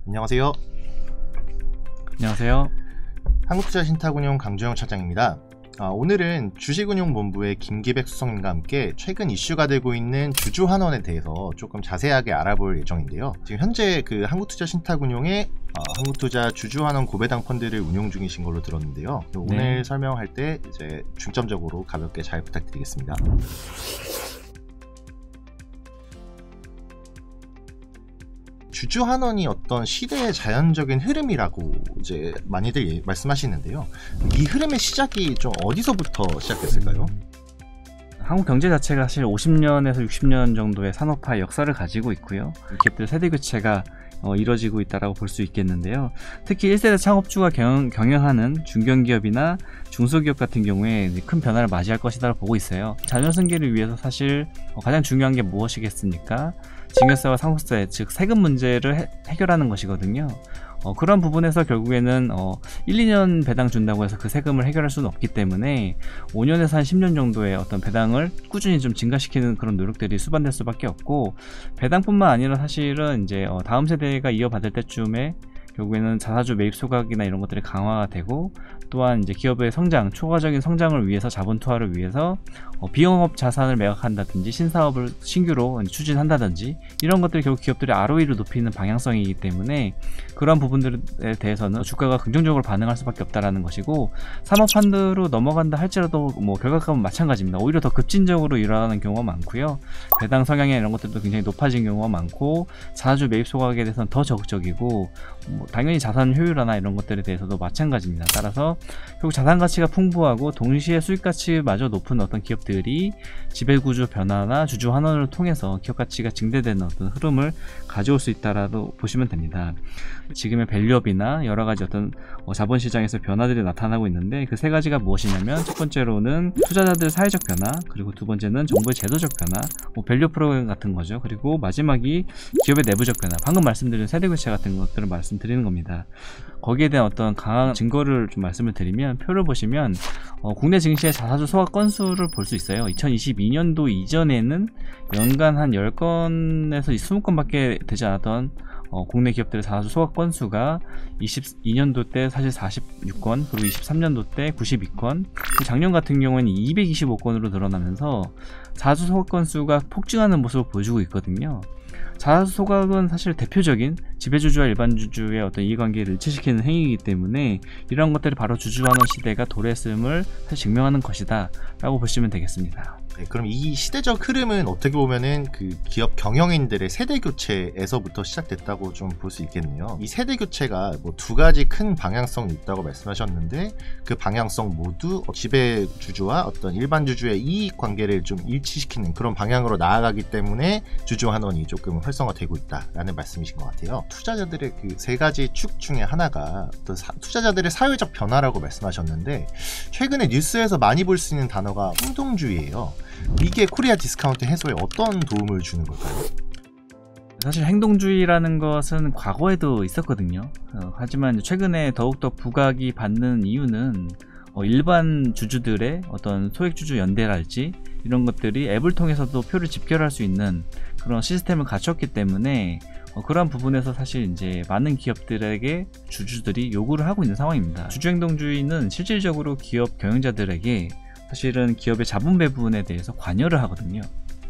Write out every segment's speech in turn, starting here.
안녕하세요. 안녕하세요. 한국투자신탁운용 강주영 차장입니다. 오늘은 주식운용본부의 김기백 수석님과 함께 최근 이슈가 되고 있는 주주환원에 대해서 조금 자세하게 알아볼 예정인데요. 지금 현재 그 한국투자신탁운용의 한국투자 주주환원 고배당 펀드를 운용 중이신 걸로 들었는데요. 오늘 설명할 때 이제 중점적으로 가볍게 잘 부탁드리겠습니다. 주주환원이 어떤 시대의 자연적인 흐름이라고 이제 많이들 말씀하시는데요. 이 흐름의 시작이 좀 어디서부터 시작됐을까요? 한국 경제 자체가 사실 50년에서 60년 정도의 산업화의 역사를 가지고 있고요. 기업들 세대 교체가 이뤄지고 있다고 볼 수 있겠는데요. 특히 1세대 창업주가 경영하는 중견기업이나 중소기업 같은 경우에 큰 변화를 맞이할 것이라고 보고 있어요. 자녀 승계를 위해서 사실 가장 중요한 게 무엇이겠습니까? 증여세와 상속세, 즉 세금 문제를 해결하는 것이거든요. 그런 부분에서 결국에는 1, 2년 배당 준다고 해서 그 세금을 해결할 수는 없기 때문에 5년에서 한 10년 정도의 어떤 배당을 꾸준히 좀 증가시키는 그런 노력들이 수반될 수밖에 없고, 배당뿐만 아니라 사실은 이제 다음 세대가 이어받을 때쯤에 결국에는 자사주 매입 소각이나 이런 것들이 강화가 되고, 또한 이제 기업의 성장, 초과적인 성장을 위해서 자본 투하를 위해서 비영업 자산을 매각한다든지 신사업을 신규로 추진한다든지 이런 것들이 결국 기업들의 ROE를 높이는 방향성이기 때문에 그러한 부분들에 대해서는 주가가 긍정적으로 반응할 수밖에 없다라는 것이고, 산업펀드로 넘어간다 할지라도 뭐 결과값은 마찬가지입니다. 오히려 더 급진적으로 일어나는 경우가 많고요. 배당 성향이나 이런 것들도 굉장히 높아진 경우가 많고, 자사주 매입 소각에 대해서는 더 적극적이고, 당연히 자산 효율화나 이런 것들에 대해서도 마찬가지입니다. 따라서 결국 자산 가치가 풍부하고 동시에 수익 가치마저 높은 어떤 기업들이 지배구조 변화나 주주 환원을 통해서 기업 가치가 증대되는 어떤 흐름을 가져올 수 있다라고 보시면 됩니다. 지금의 밸류업이나 여러 가지 어떤 자본시장에서 변화들이 나타나고 있는데, 그 세 가지가 무엇이냐면, 첫 번째로는 투자자들 사회적 변화, 그리고 두 번째는 정부의 제도적 변화, 밸류 프로그램 같은 거죠. 그리고 마지막이 기업의 내부적 변화, 방금 말씀드린 세대 교체 같은 것들을 말씀드리는 겁니다. 거기에 대한 어떤 강한 증거를 좀 말씀을 드리면, 표를 보시면 국내 증시의 자사주 소각 건수를 볼 수 있어요. 2022년도 이전에는 연간 한 10건에서 20건밖에 되지 않았던 국내 기업들의 자사주 소각 건수가 22년도 때 사실 46건, 그리고 23년도 때 92건, 작년 같은 경우에는 225건으로 늘어나면서 자사주 소각 건수가 폭증하는 모습을 보여주고 있거든요. 자사주 소각은 사실 대표적인 지배주주와 일반주주의 어떤 이해관계를 일치시키는 행위이기 때문에 이런 것들이 바로 주주환원 시대가 도래했음을 사실 증명하는 것이다 라고 보시면 되겠습니다. 네, 그럼 이 시대적 흐름은 어떻게 보면은 그 기업 경영인들의 세대 교체에서부터 시작됐다고 좀 볼 수 있겠네요. 이 세대 교체가 뭐 두 가지 큰 방향성이 있다고 말씀하셨는데, 그 방향성 모두 지배주주와 어떤 일반주주의 이익 관계를 좀 일치시키는 그런 방향으로 나아가기 때문에 주주환원이 조금 활성화되고 있다라는 말씀이신 것 같아요. 투자자들의 그 세 가지 축 중에 하나가 어떤 투자자들의 사회적 변화라고 말씀하셨는데, 최근에 뉴스에서 많이 볼 수 있는 단어가 행동주의예요. 이게 코리아 디스카운트 해소에 어떤 도움을 주는 걸까요? 사실 행동주의라는 것은 과거에도 있었거든요. 하지만 최근에 더욱더 부각이 받는 이유는 일반 주주들의 어떤 소액주주 연대랄지 이런 것들이 앱을 통해서도 표를 집결할 수 있는 그런 시스템을 갖췄기 때문에 그러한 부분에서 사실 이제 많은 기업들에게 주주들이 요구를 하고 있는 상황입니다. 주주행동주의는 실질적으로 기업 경영자들에게 사실은 기업의 자본 배분에 대해서 관여를 하거든요.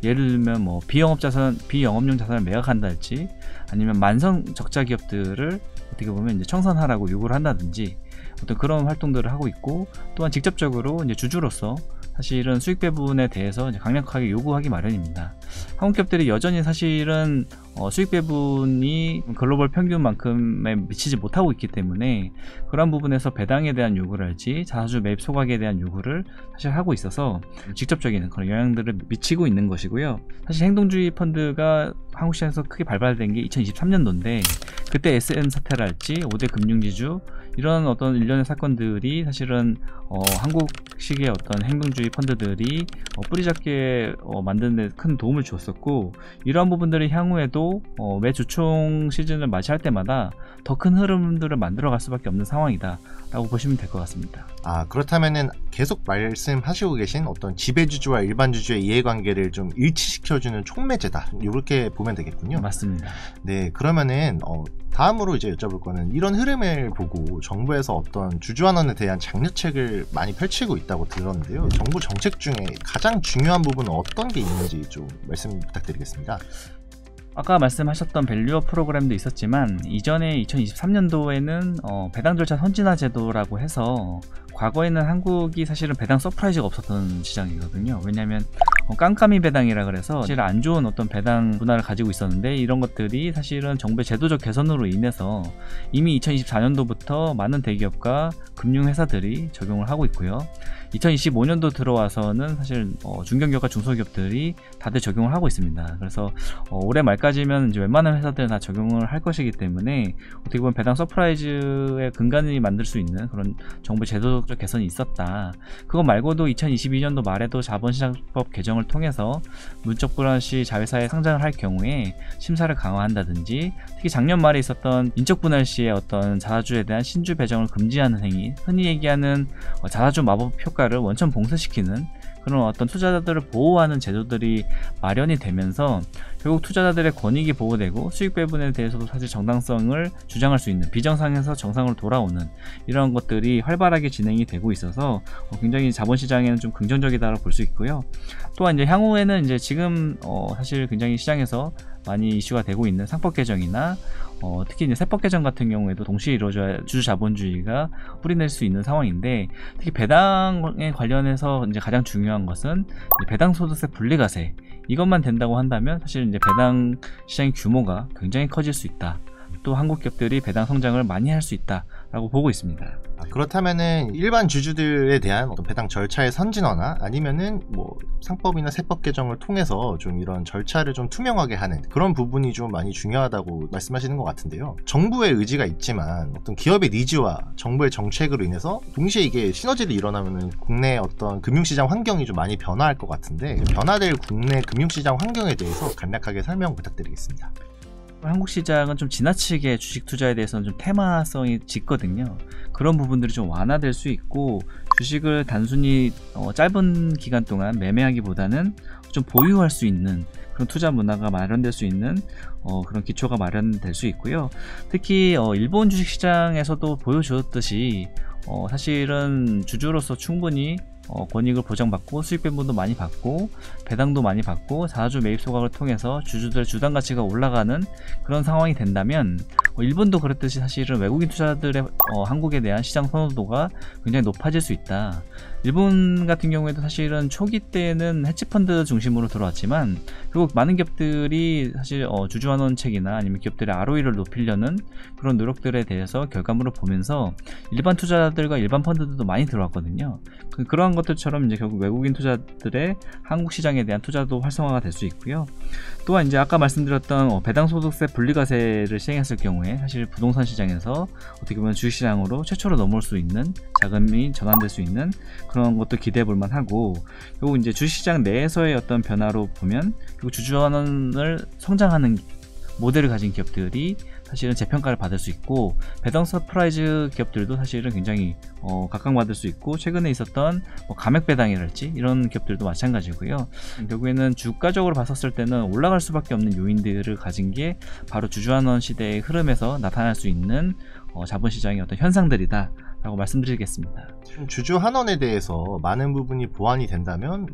예를 들면 뭐 비영업용 자산을 매각한다 할지, 아니면 만성 적자 기업들을 어떻게 보면 이제 청산하라고 요구를 한다든지 어떤 그런 활동들을 하고 있고, 또한 직접적으로 이제 주주로서 사실은 수익 배분에 대해서 이제 강력하게 요구하기 마련입니다. 한국 기업들이 여전히 사실은 수익 배분이 글로벌 평균만큼에 미치지 못하고 있기 때문에 그런 부분에서 배당에 대한 요구를 할지 자사주 매입 소각에 대한 요구를 사실 하고 있어서 직접적인 그런 영향들을 미치고 있는 것이고요. 사실 행동주의 펀드가 한국 시장에서 크게 발발된 게 2023년도인데, 그때 SM 사태랄지 5대 금융지주 이런 어떤 일련의 사건들이 사실은 한국식의 어떤 행동주의 펀드들이 뿌리 잡게 만드는 데 큰 도움을 주었었고, 이러한 부분들이 향후에도 앞으로 매 주총 시즌을 맞이할 때마다 더 큰 흐름들을 만들어갈 수밖에 없는 상황이다 라고 보시면 될 것 같습니다. 그렇다면은 계속 말씀하시고 계신 어떤 지배주주와 일반주주의 이해관계를 좀 일치시켜주는 촉매제다, 이렇게 보면 되겠군요. 맞습니다. 네, 그러면은 다음으로 이제 여쭤볼 거는, 이런 흐름을 보고 정부에서 어떤 주주환원에 대한 장려책을 많이 펼치고 있다고 들었는데요. 정부 정책 중에 가장 중요한 부분은 어떤 게 있는지 좀 말씀 부탁드리겠습니다. 아까 말씀하셨던 밸류업 프로그램도 있었지만, 이전에 2023년도에는 배당 절차 선진화 제도라고 해서, 과거에는 한국이 사실은 배당 서프라이즈가 없었던 시장이거든요. 왜냐하면 깜깜이 배당이라 그래서 사실 안 좋은 어떤 배당 문화를 가지고 있었는데, 이런 것들이 사실은 정부의 제도적 개선으로 인해서 이미 2024년도부터 많은 대기업과 금융회사들이 적용을 하고 있고요. 2025년도 들어와서는 사실 중견기업과 중소기업들이 다들 적용을 하고 있습니다. 그래서 올해 말까지면 이제 웬만한 회사들은 다 적용을 할 것이기 때문에, 어떻게 보면 배당 서프라이즈의 근간을 만들 수 있는 그런 정부 제도적 개선이 있었다. 그거 말고도 2022년도 말에도 자본시장법 개정을 통해서 문적 불안 시 자회사에 상장을 할 경우에 심사를 강화한다든지, 특히 작년 말에 있었던 인적 분할 시의 어떤 자사주에 대한 신주 배정을 금지하는 행위, 흔히 얘기하는 자사주 마법 효과를 원천 봉쇄시키는 그런 어떤 투자자들을 보호하는 제도들이 마련이 되면서, 결국 투자자들의 권익이 보호되고 수익 배분에 대해서도 사실 정당성을 주장할 수 있는, 비정상에서 정상으로 돌아오는 이런 것들이 활발하게 진행이 되고 있어서 굉장히 자본시장에는 좀 긍정적이다라고 볼 수 있고요. 또한 이제 향후에는 이제 지금 사실 굉장히 시장에서 많이 이슈가 되고 있는 상법 개정이나 특히 이제 세법 개정 같은 경우에도 동시에 이루어져야 주주 자본주의가 뿌리낼 수 있는 상황인데, 특히 배당에 관련해서 이제 가장 중요한 것은 배당 소득세 분리과세, 이것만 된다고 한다면 사실 이제 배당 시장의 규모가 굉장히 커질 수 있다. 또 한국 기업들이 배당 성장을 많이 할 수 있다라고 보고 있습니다. 그렇다면은 일반 주주들에 대한 어떤 배당 절차의 선진화나, 아니면은 뭐 상법이나 세법 개정을 통해서 좀 이런 절차를 좀 투명하게 하는 그런 부분이 좀 많이 중요하다고 말씀하시는 것 같은데요. 정부의 의지가 있지만 어떤 기업의 니즈와 정부의 정책으로 인해서 동시에 이게 시너지를 일어나면은 국내 어떤 금융시장 환경이 좀 많이 변화할 것 같은데, 변화될 국내 금융시장 환경에 대해서 간략하게 설명 부탁드리겠습니다. 한국 시장은 좀 지나치게 주식 투자에 대해서는 좀 테마성이 짙거든요. 그런 부분들이 좀 완화될 수 있고, 주식을 단순히 짧은 기간 동안 매매하기보다는 좀 보유할 수 있는 그런 투자 문화가 마련될 수 있는 그런 기초가 마련될 수 있고요. 특히 일본 주식시장에서도 보여주었듯이 사실은 주주로서 충분히 권익을 보장받고 수익 배분도 많이 받고 배당도 많이 받고 자사주 매입 소각을 통해서 주주들의 주당 가치가 올라가는 그런 상황이 된다면, 일본도 그랬듯이 사실은 외국인 투자자들의 한국에 대한 시장 선호도가 굉장히 높아질 수 있다. 일본 같은 경우에도 사실은 초기 때는 헤지펀드 중심으로 들어왔지만, 결국 많은 기업들이 사실 주주환원책이나 아니면 기업들의 ROE를 높이려는 그런 노력들에 대해서 결과물을 보면서 일반 투자자들과 일반 펀드들도 많이 들어왔거든요. 그러한 것들처럼 이제 결국 외국인 투자들의 한국 시장에 대한 투자도 활성화가 될 수 있고요. 또한 이제 아까 말씀드렸던 배당 소득세 분리과세를 시행했을 경우에 사실 부동산 시장에서 어떻게 보면 주식시장으로 최초로 넘어올 수 있는 자금이 전환될 수 있는 그런 것도 기대해 볼 만하고, 그리고 이제 주식시장 내에서의 어떤 변화로 보면 결국 주주환원을 성장하는 모델을 가진 기업들이 사실은 재평가를 받을 수 있고, 배당 서프라이즈 기업들도 사실은 굉장히 각광받을 수 있고, 최근에 있었던 감액 배당이랄지 이런 기업들도 마찬가지고요. 결국에는 주가적으로 봤었을 때는 올라갈 수밖에 없는 요인들을 가진 게 바로 주주환원 시대의 흐름에서 나타날 수 있는 자본시장의 어떤 현상들이다 라고 말씀드리겠습니다. 주주 환원에 대해서 많은 부분이 보완이 된다면,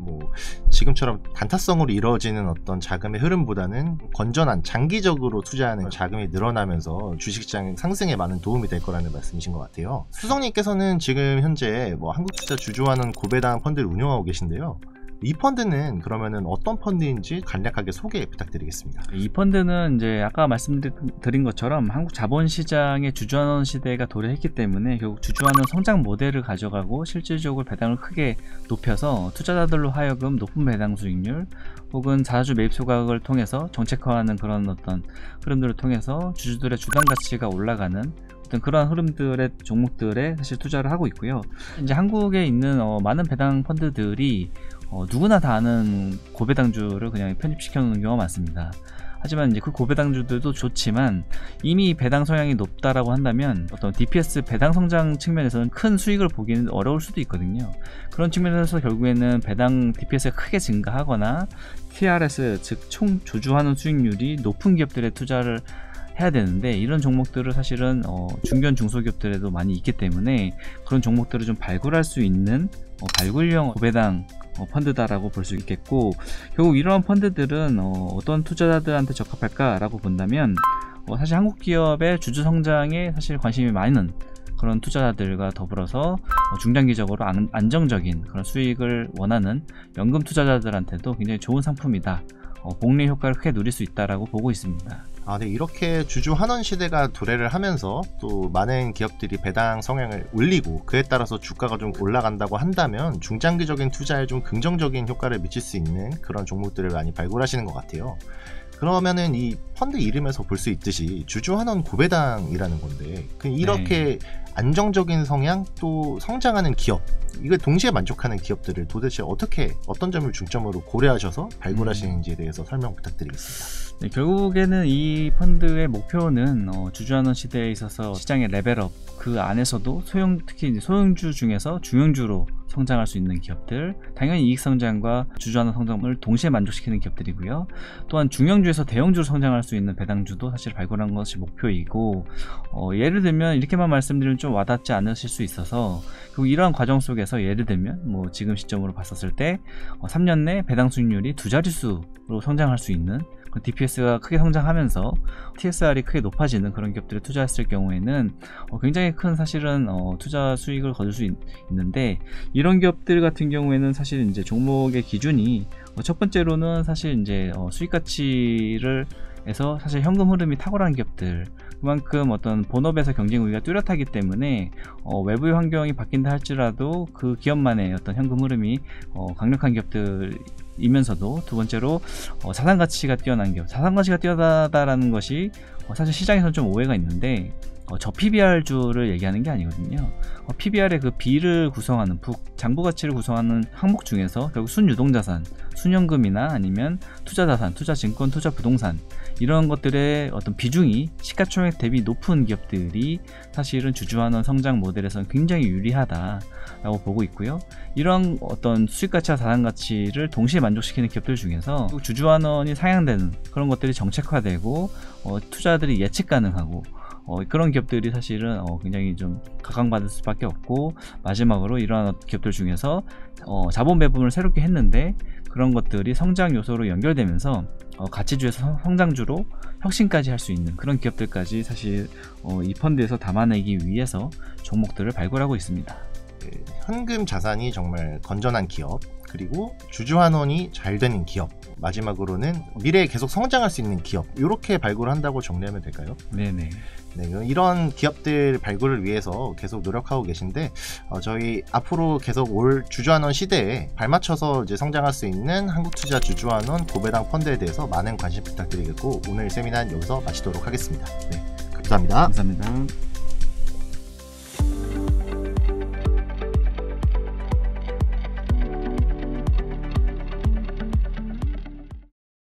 지금처럼 단타성으로 이루어지는 어떤 자금의 흐름보다는 건전한 장기적으로 투자하는 자금이 늘어나면서 주식시장 상승에 많은 도움이 될 거라는 말씀이신 것 같아요. 수석님께서는 지금 현재 한국투자 주주 환원 고배당 펀드를 운영하고 계신데요. 이 펀드는 그러면은 어떤 펀드인지 간략하게 소개 부탁드리겠습니다. 이 펀드는 이제 아까 말씀드린 것처럼 한국 자본시장의 주주환원 시대가 도래했기 때문에 결국 주주환원 성장 모델을 가져가고 실질적으로 배당을 크게 높여서 투자자들로 하여금 높은 배당 수익률 혹은 자사주 매입 소각을 통해서 정책화하는 그런 어떤 흐름들을 통해서 주주들의 주당 가치가 올라가는 그런 흐름들의 종목들에 사실 투자를 하고 있고요. 이제 한국에 있는 많은 배당 펀드들이 누구나 다 아는 고배당주를 그냥 편입시켜 놓는 경우가 많습니다. 하지만 이제 그 고배당주들도 좋지만 이미 배당 성향이 높다라고 한다면 어떤 DPS 배당 성장 측면에서는 큰 수익을 보기는 어려울 수도 있거든요. 그런 측면에서 결국에는 배당 DPS가 크게 증가하거나 TRS 즉 총 주주환원 수익률이 높은 기업들에 투자를 해야 되는데 이런 종목들을 사실은 중견 중소기업들에도 많이 있기 때문에 그런 종목들을 좀 발굴할 수 있는 발굴형 고배당 펀드다라고 볼 수 있겠고, 결국 이러한 펀드들은 어떤 투자자들한테 적합할까라고 본다면 사실 한국 기업의 주주 성장에 사실 관심이 많은 그런 투자자들과 더불어서 중장기적으로 안정적인 그런 수익을 원하는 연금 투자자들한테도 굉장히 좋은 상품이다. 복리 효과를 크게 누릴 수 있다라고 보고 있습니다. 네, 이렇게 주주 환원 시대가 도래를 하면서 또 많은 기업들이 배당 성향을 올리고 그에 따라서 주가가 좀 올라간다고 한다면 중장기적인 투자에 좀 긍정적인 효과를 미칠 수 있는 그런 종목들을 많이 발굴하시는 것 같아요. 그러면은 이 펀드 이름에서 볼 수 있듯이 주주 환원 고배당이라는 건데 이렇게 안정적인 성향 또 성장하는 기업, 이거 동시에 만족하는 기업들을 도대체 어떤 점을 중점으로 고려하셔서 발굴하시는지에 대해서 설명 부탁드리겠습니다. 네, 결국에는 이 펀드의 목표는 주주환원 시대에 있어서 시장의 레벨업, 그 안에서도 특히 이제 소형주 중에서 중형주로 성장할 수 있는 기업들, 당연히 이익 성장과 주주환원 성장을 동시에 만족시키는 기업들이고요. 또한 중형주에서 대형주로 성장할 수 있는 배당주도 사실 발굴한 것이 목표이고, 예를 들면 이렇게만 말씀드리면 좀 와닿지 않으실 수 있어서, 그리고 이러한 과정 속에서 예를 들면 지금 시점으로 봤었을 때 3년 내 배당 수익률이 2자릿수로 성장할 수 있는, DPS가 크게 성장하면서 TSR이 크게 높아지는 그런 기업들에 투자했을 경우에는 굉장히 큰 사실은 투자 수익을 거둘 수 있는데, 이런 기업들 같은 경우에는 사실 이제 종목의 기준이 첫 번째로는 사실 이제 수익 가치를 해서 사실 현금 흐름이 탁월한 기업들, 그만큼 어떤 본업에서 경쟁 우위가 뚜렷하기 때문에 외부의 환경이 바뀐다 할지라도 그 기업만의 어떤 현금 흐름이 강력한 기업들이면서도, 두 번째로 자산 가치가 뛰어난 기업. 자산 가치가 뛰어나다라는 것이 사실 시장에서는 좀 오해가 있는데 저 PBR주를 얘기하는 게 아니거든요. PBR의 그 B를 구성하는 장부 가치를 구성하는 항목 중에서 결국 순유동자산, 순현금이나 아니면 투자자산, 투자증권, 투자부동산, 이런 것들의 어떤 비중이 시가총액 대비 높은 기업들이 사실은 주주환원 성장 모델에서는 굉장히 유리하다라고 보고 있고요. 이런 어떤 수익가치와 자산가치를 동시에 만족시키는 기업들 중에서 주주환원이 상향되는 그런 것들이 정책화되고 투자들이 예측 가능하고 그런 기업들이 사실은 굉장히 좀 각광받을 수밖에 없고, 마지막으로 이러한 기업들 중에서 자본 배분을 새롭게 했는데 그런 것들이 성장 요소로 연결되면서 가치주에서 성장주로 혁신까지 할 수 있는 그런 기업들까지 사실 이 펀드에서 담아내기 위해서 종목들을 발굴하고 있습니다. 현금 자산이 정말 건전한 기업, 그리고 주주환원이 잘 되는 기업, 마지막으로는 미래에 계속 성장할 수 있는 기업, 이렇게 발굴한다고 정리하면 될까요? 네네. 네, 이런 기업들 발굴을 위해서 계속 노력하고 계신데 저희 앞으로 계속 올 주주환원 시대에 발맞춰서 이제 성장할 수 있는 한국투자 주주환원 고배당 펀드에 대해서 많은 관심 부탁드리겠고, 오늘 세미나는 여기서 마치도록 하겠습니다. 네, 감사합니다. 감사합니다.